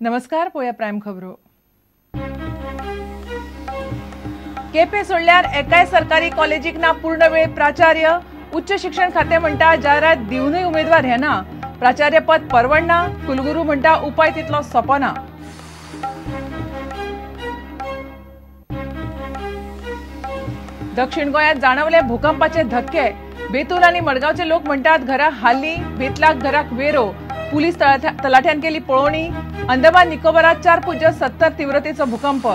नमस्कार, पोया प्रायम खबरो. केपे सोडल्यार एकाय सरकारी कॉलेजीक ना पूर्ण वेळ प्राचार्य. उच्च शिक्षण खाते म्हणटा जायरात दिवनय उमेदवार हे ना. प्राचार्य पद परवडना. कुलगुरू म्हणटा उपाय तितलो सोपो ना. दक्षिण गोंयांत जाणवले भूकंपाचे धक्के. बेतूल आणि मडगावचे लोक म्हणतात घरां हाल्ली. बेतलाक घराक वेरो. पुलीस तलाट्यान केली पळोवणी. अंदमान निकोबारात 4.70 तीव्रतेचो भूकंप.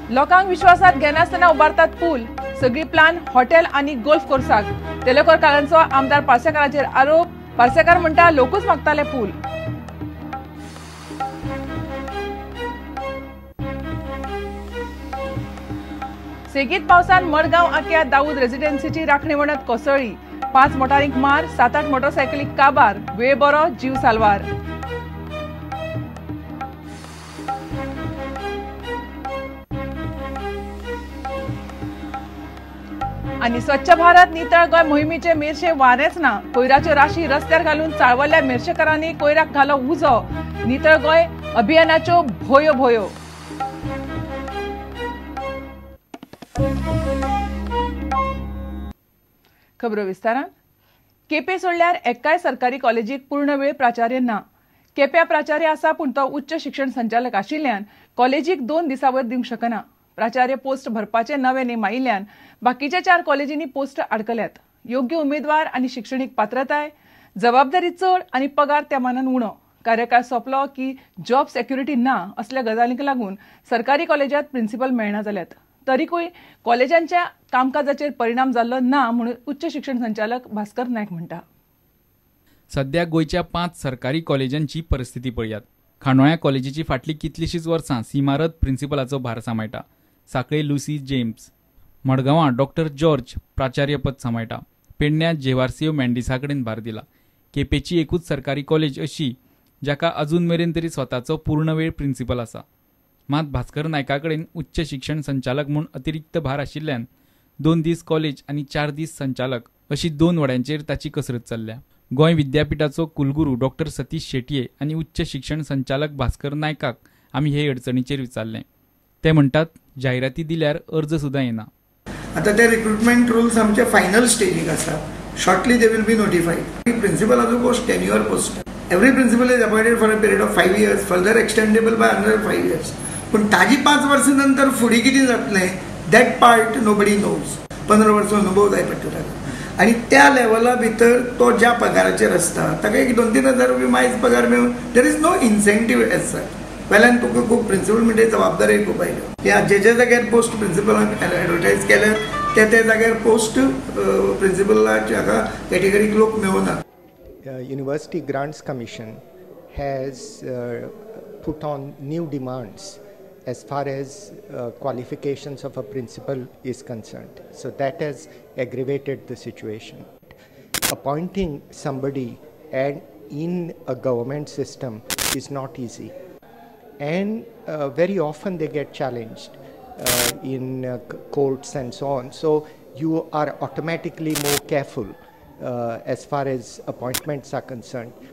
लोकांक विश्वासात घेनासतना उबारतात पूल. सगळी प्लान हॉटेल आणि गोल्फ कोर्साक. तेलेकोर काळांचो आमदार पार्सेकाराचेर आरोप. पार्सेकार म्हणटा लोकूच मागताले पूल. सेगीत पावसान मडगांव आख्या दाऊद रेसिडेन्सीची राखणी वणत कोसळ्ळी. 5 मोटारींक मार. 7-8 मोटरसायकलीक काबार. वेळ बरो, जीव साल्वार. आणि स्वच्छ भारत नितळ गोंय मोहिमेचे मेरशे वारेच ना. कोयराच्यो राशी रस्त्यार घालून चाळवल्ल्या मेरशेकारांनी कोयराक घालो उजो. नितळ गोंय अभियानाच्यो भोयो भोयो. खबरो विस्तारान. केपे सोडल्यार एकाय सरकारी कॉलेजीक पूर्ण वेळ प्राचार्य ना. केप्या प्राचार्य आसा पूण तो उच्च शिक्षण संचालक आशिल्ल्यान कॉलेजीक 2 दिसांवर दिवंक शकना. प्राचार्य पोस्ट भरपाचे नवे नेम आयिल्ल्यान बाकीच्या 4 कॉलेजींनी पोस्ट आडकल्यात. योग्य उमेदवार आनी शिक्षणीक पात्रताय, जबाबदारी चड आनी पगार त्या मानान उणो. कार्यकाळ सोंपलो की जॉब सेक्युरिटी ना असल्या गजालींक लागून सरकारी कॉलेजात प्रिन्सिपल मेळना जाल्यात. तरीकूय कॉलेजांच्या कामकाजाचेर परिणाम जाल्लो ना म्हणून उच्च शिक्षण संचालक भास्कर नायक म्हणटा. सध्या गोयच्या 5 सरकारी कॉलेजांची परिस्थिती पळयात. खांडोळ्या कॉलेजीची फाटली कितलीशीच वर्सां इमारत प्रिन्सिपलाचो भार सांबाळटा. सांखळे लुसी जेम्स. मडगांवां डॉक्टर जॉर्ज प्राचार्यपद सांबाळटा. पेडण्यां जेवारसियो मेंडिसा कडेन भार दिला. केपेची एकूच सरकारी कॉलेज अशी जाका अजून मेरेन तरी स्वताचो पूर्ण वेळ प्रिन्सिपल आसा. मात भास्कर नायका कडेन उच्च शिक्षण संचालक म्हूण अतिरिक्त भार आशिल्ल्यान 2 दीस कॉलेज आनी 4 दीस संचालक अशी 2 वड्यांचेर ताची कसरत चल्ल्या. गोंय विद्यापीठाचो कुलगुरू डॉक्टर सतीश शेटये आनी उच्च शिक्षण संचालक भास्कर नायकाक आमी हे अडचणीचेर विचारले. ते म्हणटात जायराती दिल्यार अर्ज सुद्दां येना. आता ते रिक्रुटमेंट रूल्स आमचे फायनल स्टेजीक आसा. Shortly they will be notified. प्रिन्सिपलाचो post tenure post. Every principal is appointed for a period of 5 years, further extendable by another 5 years. पण ताजी 5 वर्सां नंतर फुडें कितें जातलें दॅट पार्ट नोबडी नोज. 15 वर्सां अनुभव जाय पडटा. आनी त्या लेवला भितर तो ज्या पगाराचेर आसता ताका एक 2-3 हजार रुपया मायज पगार मेळून there is no incentive as such. वेल्यान तुका खूब प्रिन्सिपल म्हणजे जबाबदारी खूब आयल्यो. ह्या जे जाग्यार पोस्ट प्रिन्सिपलाक एडवर्टायज केल्यार ते जाग्यार पोस्ट प्रिन्सिपलाच्या हाका कॅटेगरीक लोक मेळूना. University Grants Commission has put on new demands as far as qualifications of a principal is concerned. So that has aggravated the situation. Appointing somebody and in a government system is not easy. And very often they get challenged in courts and so on. So you are automatically more careful as far as appointments are concerned.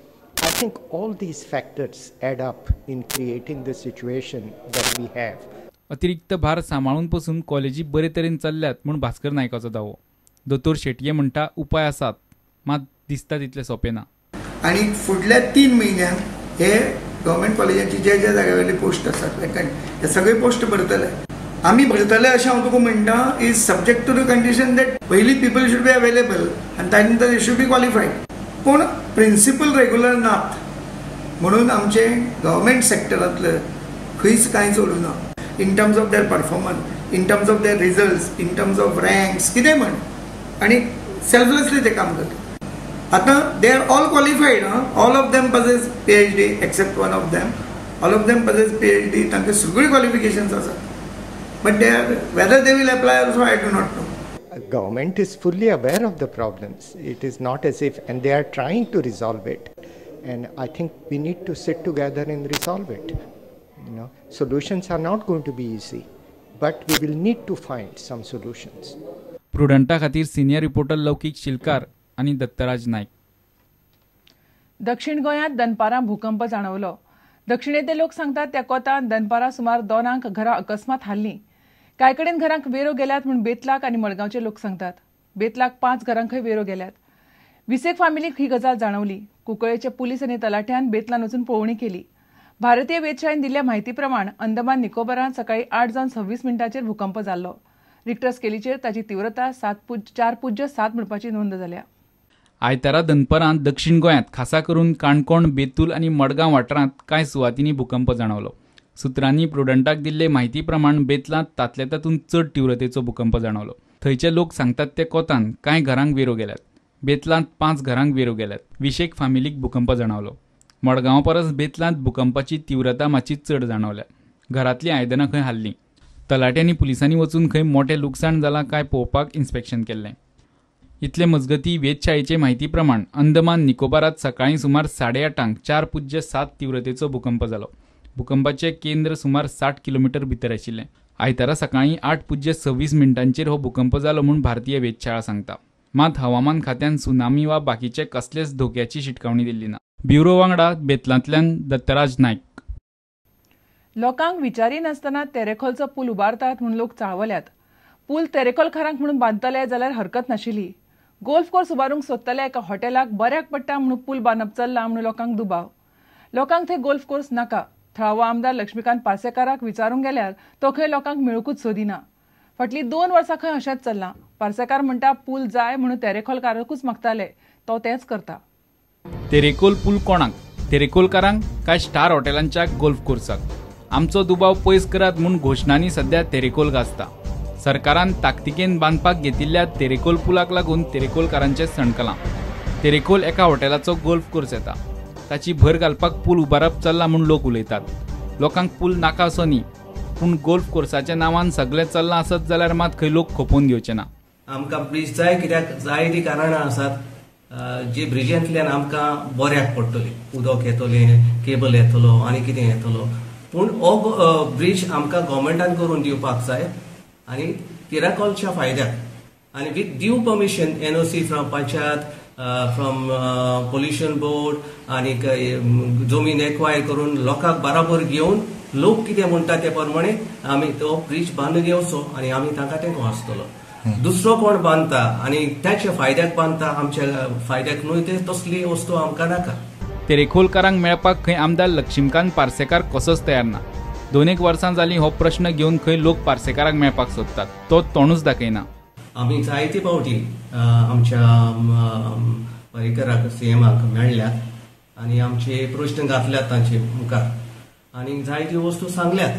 I think all these factors add up in creating the situation that we have. अतिरिक्त भार सांभाळून पासून कॉलेजी बरे तरेन चल्ल्यात म्हूण भास्कर नायकाचो दावो. दोतोर शेटये म्हणटा उपाय आसात मात दिसता तितले सोपे ना. आणि फुडल्या 3 म्हयन्यांत हे गव्हर्मेंट कॉलेजांची जे जाग्यावयले पोस्ट आसात हे सगळे पोस्ट भरतले. आम्ही भरतले अशें हांव तुका म्हणटा is subject to the condition that पयलीं पीपल शूड बी अवेलेबल आनी ताजे नंतर दे शूड बी क्वॉलिफायड. पूण प्रिन्सिपल रेग्युलर नात म्हणून आमचे गव्हर्मेंट सेक्टरांतले खंयच कांय सोडूं ना. In terms of their performance, in terms of their results, in terms of ranks कितें म्हण आनी सेल्फलेसली ते काम करता. आतां they are all qualified. All of them possess PhD except one of them. All of them possess PhD. तांकां सगळी क्वॉलिफिकेशन्स आसात. But whether they will apply also, I do not know. Government is fully aware of the problems. It is not as if, and they are trying to resolve it. And I think we need to sit together and resolve it. Solutions are not going to be easy, but we will need to find some solutions. प्रुडंटा खातीर senior reporter लौकीक शिलकार आनी दत्तराज नायक. दक्षिण गोंयांत दनपारां भूकंप जाणवलो. दक्षिणेतले लोक सांगतात त्या कोंतान दनपारां सुमार 2 घरां अकस्मात हाल्लीं. कांय कडेन घरांक वेरो गेल्यात म्हूण बेतलाक आनी मडगांवचे लोक सांगतात. बेतलाक 5 घरांकय वेरो गेल्यात. 20 फॅमिलीक ही गजाल जाणवली. कुंकळ्ळेचे पुलीस आनी तलाट्यान बेतलान वचून पळोवणी केली. भारतीय वेधशाळेन दिल्ल्या म्हायती प्रमाण अंदमान निकोबारांत सकाळी 8:26 भूकंप जाल्लो. रिक्टर स्केलीचेर ताची तीव्रता 4.7 म्हणपाची नोंद जाल्या. आयतारा दनपारां दक्षिण गोंयांत खासा करून काणकोण, बेतूल आनी मडगांव वाठारांत कांय सुवातींनी भूकंप जाणवलो. सुत्रांनी प्रुडंटाक दिल्ले म्हायती प्रमाण बेतलांत तातले तातूंत चड तीव्रतेचो भूकंप जाणवलो. थंयचे लोक सांगतात ते कोंतान कांय घरांक वेरो गेल्यात. बेतलांत 5 घरांक वेरो गेल्यात. 20 फॅमिलीक भूकंप जाणवलो. मडगांव परस बेतलांत भूकंपाची तीव्रता मातशी चड जाणवल्या. घरांतलीं आयदनां खंय हाल्लीं. तलाट्यांनी पुलिसांनी वचून खंय मोठें लुकसाण जालां काय पळोवपाक इन्स्पेक्शन केल्लें. इतले मजगतीं वेधशाळेचे म्हायती प्रमाण अंदमान निकोबारांत सकाळीं सुमार 8:30 4.7 तीव्रतेचो भूकंप जालो. भूकंपाचें केंद्र सुमार 60 किलोमीटर भितर आशिल्लें. आयतारा सकाळीं 8:26 हो भूकंप जालो म्हूण भारतीय वेधशाळा सांगता. मात हवामान खात्यान सुनामी वा बाकीचे कसलेच धोक्याची शिटकावणी दिल्ली ना. ब्युरो वांगडा बेतलांतल्यान दत्तराज नायक. लोकांक विचारिनासतना तेरेखोलचो पूल उबारतात म्हूण लोक चाळवल्यात. पूल तेरेखोलकारांक म्हणून बांदतले जाल्यार हरकत नाशिल्ली. गोल्फ कोर्स उबारूंक सोदतल्या एका हॉटेलाक बऱ्याक पडटा म्हणून पूल बांदप चल्ला म्हणून लोकांक दुबाव. लोकांक थंय गोल्फ कोर्स नाका. थळावो आमदार लक्ष्मीकांत पार्सेकाराक विचारूंक गेल्यार तो खंय लोकांक मेळूंकूच सोदिना. फाटलीं 2 वर्सां खंय अशेंच चल्लां. पार्सेकार म्हणटा पूल जाय म्हणून तेरेखोलकाराकूच मागताले. तो तेंच करता. तेरेखोल पूल कोणाक? तेरेखोलकारांक काय स्टार हॉटेलांच्या गोल्फ कोर्साक? आमचो दुबाव पयस करात म्हूण घोशणांनी सध्या तेरेखोल गाजता. सरकारान ताकतिकेन बांदपाक घेतिल्ल्या तेरेखोल पुलाक लागून तेरेखोलकारांचें सणकलां. तेरेखोल एका हॉटेलाचो गोल्फ कोर्स येता. ताची भर घालपाक पूल उबारप चल्ला म्हूण लोक उलयतात. लोकांक पूल नाका असो न्ही, पूण गोल्फ कोर्साच्या नांवान सगळें चल्लां आसत जाल्यार मात खंय लोक खोपोवन घेवचे ना. आमकां ब्रिज जाय कित्याक जायतीं कारणां आसात. जी ब्रिजांतल्यान आमकां बऱ्याक पडटली. उदक येतलें, केबल येतलो आनी कितें येतलो. पूण हो ब्रिज आमकां गव्हर्मेंटान करून दिवपाक जाय आनी तेरेखोलच्या फायद्याक आनी with due permission NOC from panchayat, from pollution board आनी जमीन एक्वायर करून लोकांक बराबर घेवन लोक कितें म्हणटा ते प्रमाणे आमी तो ब्रिज बांदून घेवचो आनी आमी तांकां तेंको आसतलो. दुसरो कोण बांदता आनी त्याच्या फायद्याक बांदता, आमच्या फायद्याक न्हय ते तसली वस्तू आमकां नाका. तेरेखोलकारांक मेळपाक खंय आमदार लक्ष्मीकांत पार्सेकार कसोच तयार ना. 2 वर्सां जालीं हो प्रश्न घेवन खंय लोक पार्सेकाराक मेळपाक सोदतात. तो तोंडूच दाखयना. आमी जायते फावटी आमच्या पर्रीकराक CMाक मेळ्ळ्यात आनी आमचे प्रश्न घातल्यात तांचे मुखार आनी जायत्यो वस्तू सांगल्यात.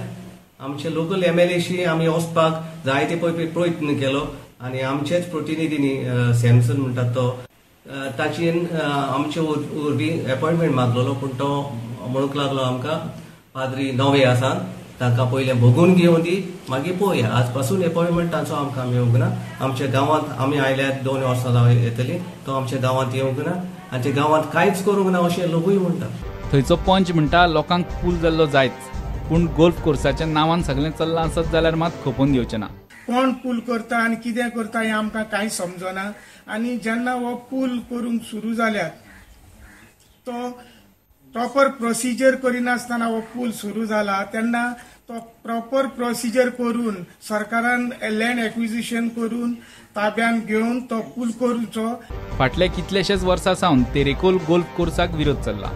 आमचे लोकल MLAशी आमी वचपाक जायते प्रयत्न केलो आनी आमचेच प्रतिनिधींनी सॅमसन म्हणटात तो ताचेन आमचे वरवीं अपॉयंटमेंट मागलेलो. पूण तो म्हणूंक लागलो आमकां पाद्री नवे आसात तांकां पयलें बघून घेवन दी मागीर पळोवया. आज पासून अपॉयंटमेंट तांचो आमकां मेळूंक ना. आमच्या गांवांत आमी आयल्यात 2 वर्सां येतली. तो आमच्या गांवांत येवंक ना आनी त्या गांवांत कांयच करूंक ना अशें लोकूय म्हणटात. थंयचो पंच म्हणटा लोकांक पूल जाल्लो जायच, पूण गोल्फ कोर्साच्या नांवान सगळें चल्लां आसत जाल्यार मात खोपोवन घेवचें ना. कोण पूल करता आनी कितें करता हें आमकां कांय समजना. आनी जेन्ना हो पूल करूंक सुरू जाल्यात तो प्रॉपर प्रोसिजर करिनासतना हो पूल सुरू जाला तेन्ना तो प्रॉपर प्रोसिजर करून सरकारान लँड एक्विजिशन करून ताब्यान घेवन तो पूल करूचो. फाटल्या कितलेशेच वर्सां सावन तेरेखोल गोल्फ कोर्साक विरोध चल्ला.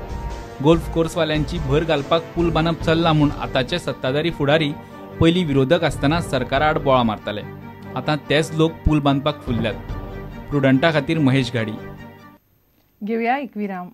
गोल्फ कोर्सवाल्यांची भर घालपाक पूल बांदप चल्ला म्हूण आतांचे सत्ताधारी फुडारी पयलीं विरोधक आसतना सरकारा आड बोळा मारताले. आतां तेच लोक पूल बांदपाक फुल्ल्यात. प्रुडंटा खातीर महेश घाडी. घेवया एक विराम.